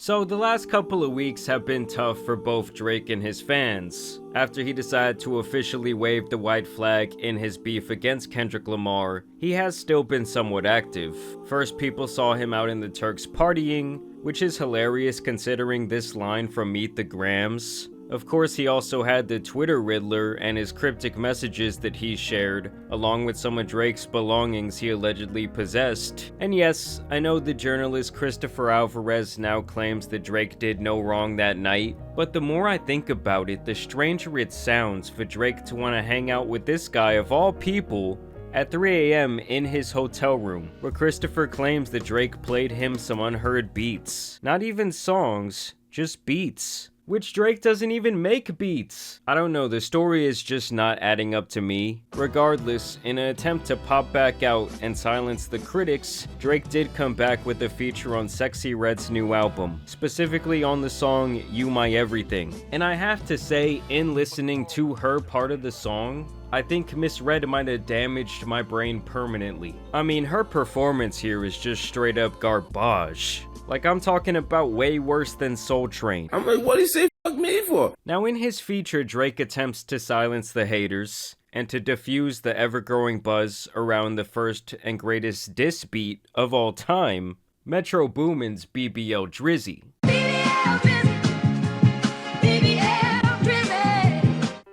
So the last couple of weeks have been tough for both Drake and his fans. After he decided to officially wave the white flag in his beef against Kendrick Lamar, he has still been somewhat active. First, people saw him out in the Turks partying, which is hilarious considering this line from Meet the Grams. Of course, he also had the Twitter Riddler and his cryptic messages that he shared, along with some of Drake's belongings he allegedly possessed. And yes, I know the journalist Christopher Alvarez now claims that Drake did no wrong that night, but the more I think about it, the stranger it sounds for Drake to want to hang out with this guy of all people at 3 a.m. in his hotel room, where Christopher claims that Drake played him some unheard beats. Not even songs, just beats. Which Drake doesn't even make beats. I don't know, the story is just not adding up to me. Regardless, in an attempt to pop back out and silence the critics, Drake did come back with a feature on Sexy Red's new album, specifically on the song You My Everything. And I have to say, in listening to her part of the song, I think Miss Red might have damaged my brain permanently. I mean, her performance here is just straight up garbage. Like, I'm talking about way worse than Soul Train. I'm like, what do you say fuck me for? Now, in his feature, Drake attempts to silence the haters and to diffuse the ever-growing buzz around the first and greatest diss beat of all time, Metro Boomin's BBL Drizzy.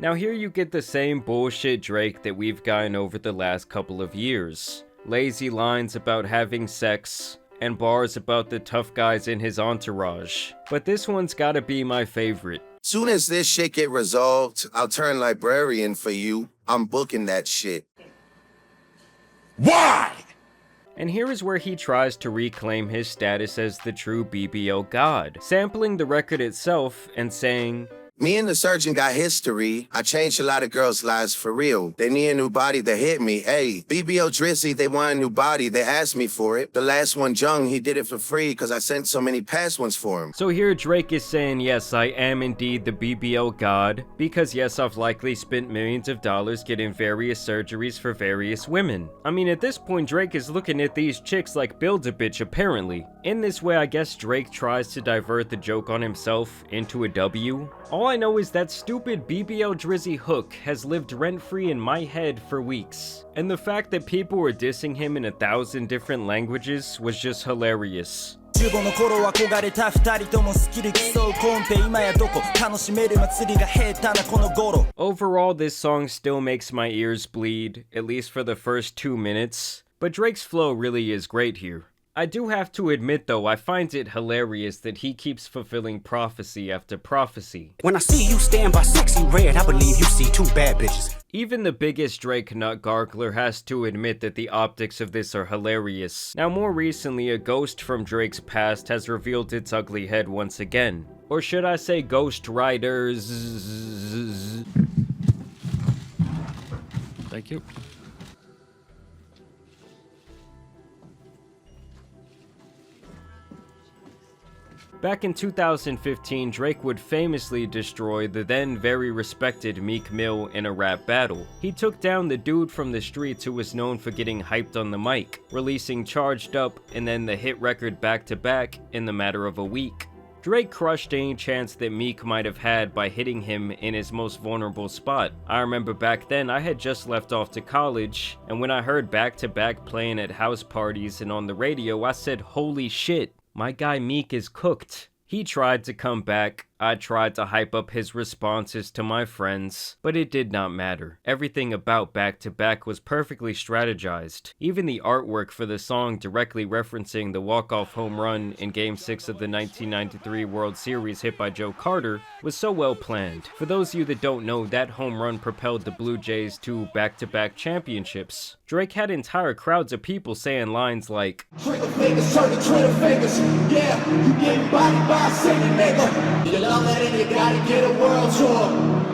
Now here you get the same bullshit Drake that we've gotten over the last couple of years. Lazy lines about having sex, and bars about the tough guys in his entourage. But this one's gotta be my favorite. Soon as this shit get resolved, I'll turn librarian for you. I'm booking that shit. Why? And here is where he tries to reclaim his status as the true BBL god, sampling the record itself and saying, me and the surgeon got history. I changed a lot of girls' lives for real. They need a new body to hit me. Hey, BBL Drizzy, they want a new body. They asked me for it. The last one, Jung, he did it for free because I sent so many past ones for him. So here Drake is saying, yes, I am indeed the BBL god, because yes, I've likely spent millions of dollars getting various surgeries for various women. I mean, at this point, Drake is looking at these chicks like Build-A-Bitch, apparently. In this way, I guess Drake tries to divert the joke on himself into a W. All I know is that stupid BBL Drizzy hook has lived rent-free in my head for weeks. And the fact that people were dissing him in 1,000 different languages was just hilarious. Overall, this song still makes my ears bleed, at least for the first 2 minutes. But Drake's flow really is great here. I do have to admit though, I find it hilarious that he keeps fulfilling prophecy after prophecy. When I see you stand by Sexy Red, I believe you see two bad bitches. Even the biggest Drake nut gargler has to admit that the optics of this are hilarious. Now more recently, a ghost from Drake's past has revealed its ugly head once again. Or should I say Ghost Riders? Thank you. Back in 2015, Drake would famously destroy the then very respected Meek Mill in a rap battle. He took down the dude from the streets who was known for getting hyped on the mic, releasing Charged Up and then the hit record back to back in the matter of a week. Drake crushed any chance that Meek might have had by hitting him in his most vulnerable spot. I remember back then I had just left off to college, and when I heard back to back playing at house parties and on the radio, I said, holy shit. My guy Meek is cooked. He tried to come back. I tried to hype up his responses to my friends, but it did not matter. Everything about Back to Back was perfectly strategized. Even the artwork for the song directly referencing the walk-off home run in Game 6 of the 1993 World Series hit by Joe Carter was so well planned. For those of you that don't know, that home run propelled the Blue Jays to back-to-back championships. Drake had entire crowds of people saying lines like, Trigger fingers, turn the Twitter fingers. Yeah, you getting bodied by a singing nigga. You love that and you gotta get a world tour.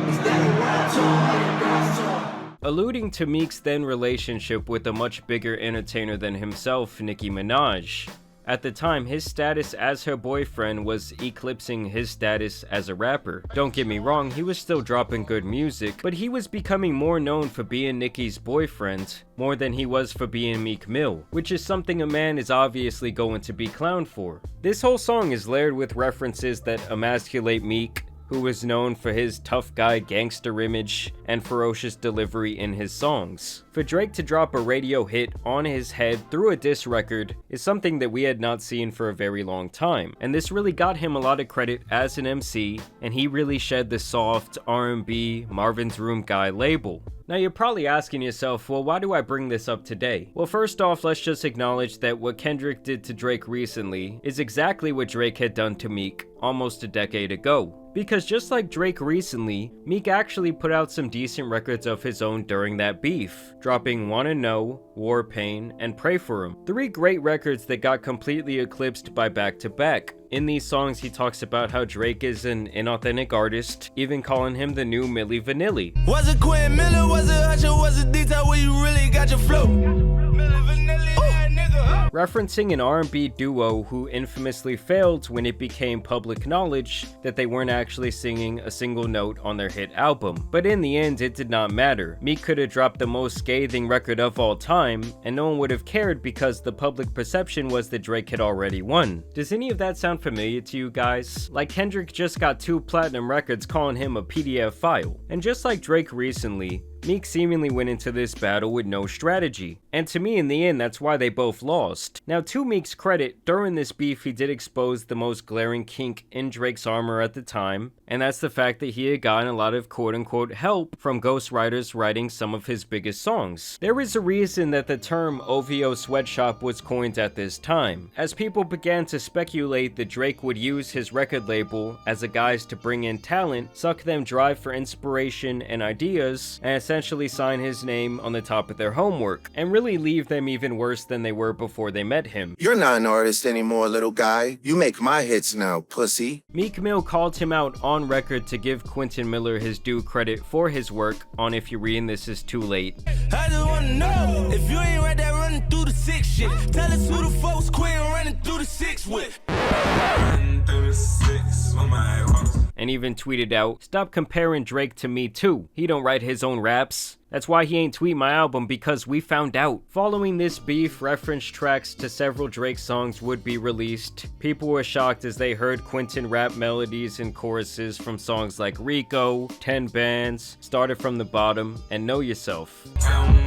Is that a world tour? Girls tour? Alluding to Meek's then relationship with a much bigger entertainer than himself, Nicki Minaj. At the time, his status as her boyfriend was eclipsing his status as a rapper. Don't get me wrong, he was still dropping good music, but he was becoming more known for being Nicki's boyfriend more than he was for being Meek Mill, which is something a man is obviously going to be clowned for. This whole song is layered with references that emasculate Meek, who was known for his tough guy gangster image and ferocious delivery in his songs. For Drake to drop a radio hit on his head through a diss record is something that we had not seen for a very long time, and this really got him a lot of credit as an MC, and he really shed the soft R&B Marvin's Room guy label. Now you're probably asking yourself, well, why do I bring this up today? Well, first off, let's just acknowledge that what Kendrick did to Drake recently is exactly what Drake had done to Meek almost a decade ago. Because just like Drake recently, Meek actually put out some decent records of his own during that beef, dropping Wanna Know, War Pain, and Pray For Him. 3 great records that got completely eclipsed by Back to Back. In these songs, he talks about how Drake is an inauthentic artist, even calling him the new Milli Vanilli. Was it Quinn Miller, was it Usher, was it detail where you really got your flow? Milli Vanilli, that nigga. Referencing an R&B duo who infamously failed when it became public knowledge that they weren't actually singing a single note on their hit album. But in the end, it did not matter. Meek could have dropped the most scathing record of all time, and no one would have cared because the public perception was that Drake had already won. Does any of that sound familiar to you guys? Like Kendrick just got 2 platinum records calling him a PDF file. And just like Drake recently, Meek seemingly went into this battle with no strategy, and to me in the end that's why they both lost. Now to Meek's credit, during this beef he did expose the most glaring kink in Drake's armor at the time, and that's the fact that he had gotten a lot of quote-unquote help from ghostwriters writing some of his biggest songs. There is a reason that the term OVO sweatshop was coined at this time, as people began to speculate that Drake would use his record label as a guise to bring in talent, suck them dry for inspiration and ideas, and essentially sign his name on the top of their homework, and really leave them even worse than they were before they met him. You're not an artist anymore, little guy. You make my hits now, pussy. Meek Mill called him out on record to give Quentin Miller his due credit for his work on If You're Reading This Is Too Late. I just wanna know if you ain't right there running through the 6 shit. Tell us who the folks Quinn running through the 6 with. Running through the 6 with my house. And even tweeted out, "Stop comparing Drake to me too. He don't write his own raps. That's why he ain't tweet my album, because we found out." Following this beef, reference tracks to several Drake songs would be released. People were shocked as they heard Quentin rap melodies and choruses from songs like Rico, 10 Bands, Started From the Bottom, and Know Yourself.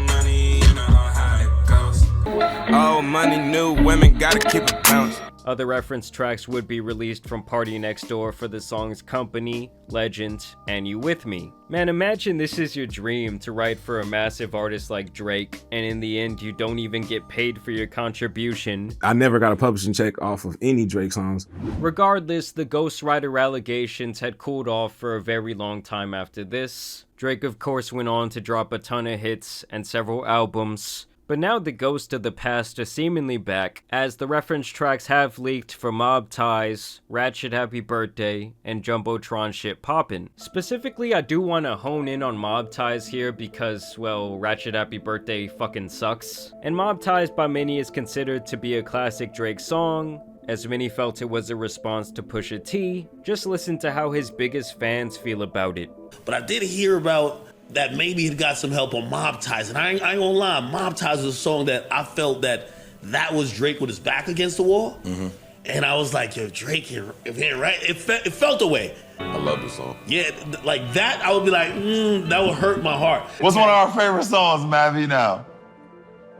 Money, you know how it goes. Oh, money, new women gotta keep it bouncing. Other reference tracks would be released from Party Next Door for the songs Company, Legend, and You With Me. Man, imagine this is your dream, to write for a massive artist like Drake, and in the end you don't even get paid for your contribution. I never got a publishing check off of any Drake songs. Regardless, the ghostwriter allegations had cooled off for a very long time after this. Drake of course went on to drop a ton of hits and several albums. But now the ghosts of the past are seemingly back, as the reference tracks have leaked for Mob Ties, Ratchet Happy Birthday, and Jumbotron Shit Poppin'. Specifically, I do want to hone in on Mob Ties here because, well, Ratchet Happy Birthday fucking sucks. And Mob Ties by many is considered to be a classic Drake song, as many felt it was a response to Pusha T. Just listen to how his biggest fans feel about it. But I did hear about that maybe he got some help on Mob Ties. And I ain't gonna lie, Mob Ties was a song that I felt that was Drake with his back against the wall. Mm-hmm. And I was like, yo, Drake, if he ain't right, it felt away. I love this song. Yeah, like that, I would be like, that would hurt my heart. What's one of our favorite songs, Mavi, now?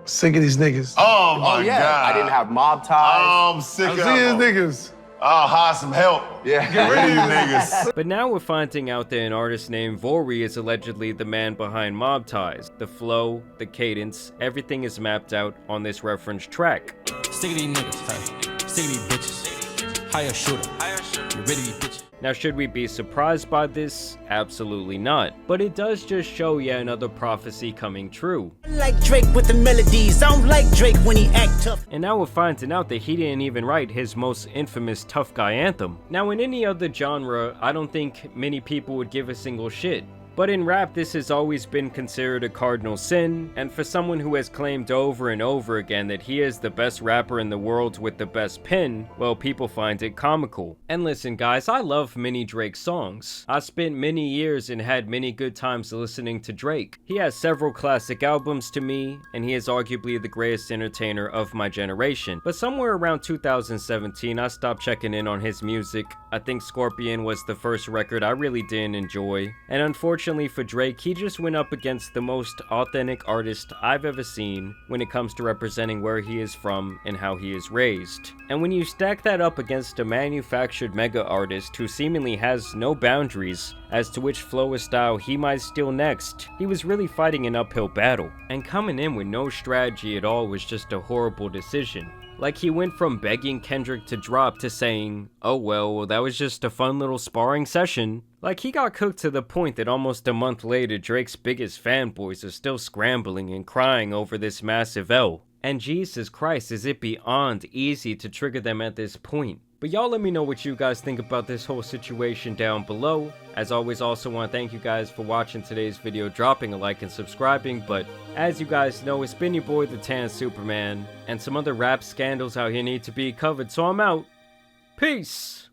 Sick of these niggas. Oh, my God. I didn't have Mob Ties. Oh, I'm sick of these niggas. I'll hire some help. Yeah. Get rid of you niggas. But now we're finding out that an artist named Vori is allegedly the man behind Mob Ties. The flow, the cadence, everything is mapped out on this reference track. Sick of these niggas, hey. Sick of these bitches. Hire a shooter. You ready to bitch? Now, should we be surprised by this? Absolutely not. But it does just show yet another prophecy coming true. I like Drake with the melodies. I don't like Drake when he act tough. And now we're finding out that he didn't even write his most infamous tough guy anthem. Now, in any other genre, I don't think many people would give a single shit. But in rap, this has always been considered a cardinal sin, and for someone who has claimed over and over again that he is the best rapper in the world with the best pen, well, people find it comical. And listen guys, I love many Drake songs. I spent many years and had many good times listening to Drake. He has several classic albums to me, and he is arguably the greatest entertainer of my generation. But somewhere around 2017, I stopped checking in on his music. I think Scorpion was the first record I really didn't enjoy, and unfortunately for Drake, he just went up against the most authentic artist I've ever seen when it comes to representing where he is from and how he is raised. And when you stack that up against a manufactured mega artist who seemingly has no boundaries as to which flow or style he might steal next, he was really fighting an uphill battle. And coming in with no strategy at all was just a horrible decision. Like, he went from begging Kendrick to drop to saying, oh well, that was just a fun little sparring session. Like, he got cooked to the point that almost a month later, Drake's biggest fanboys are still scrambling and crying over this massive L. And Jesus Christ, is it beyond easy to trigger them at this point. But y'all let me know what you guys think about this whole situation down below. As always, also want to thank you guys for watching today's video, dropping a like and subscribing. But as you guys know, it's been your boy the Tan Superman, and some other rap scandals out here need to be covered, so I'm out. Peace!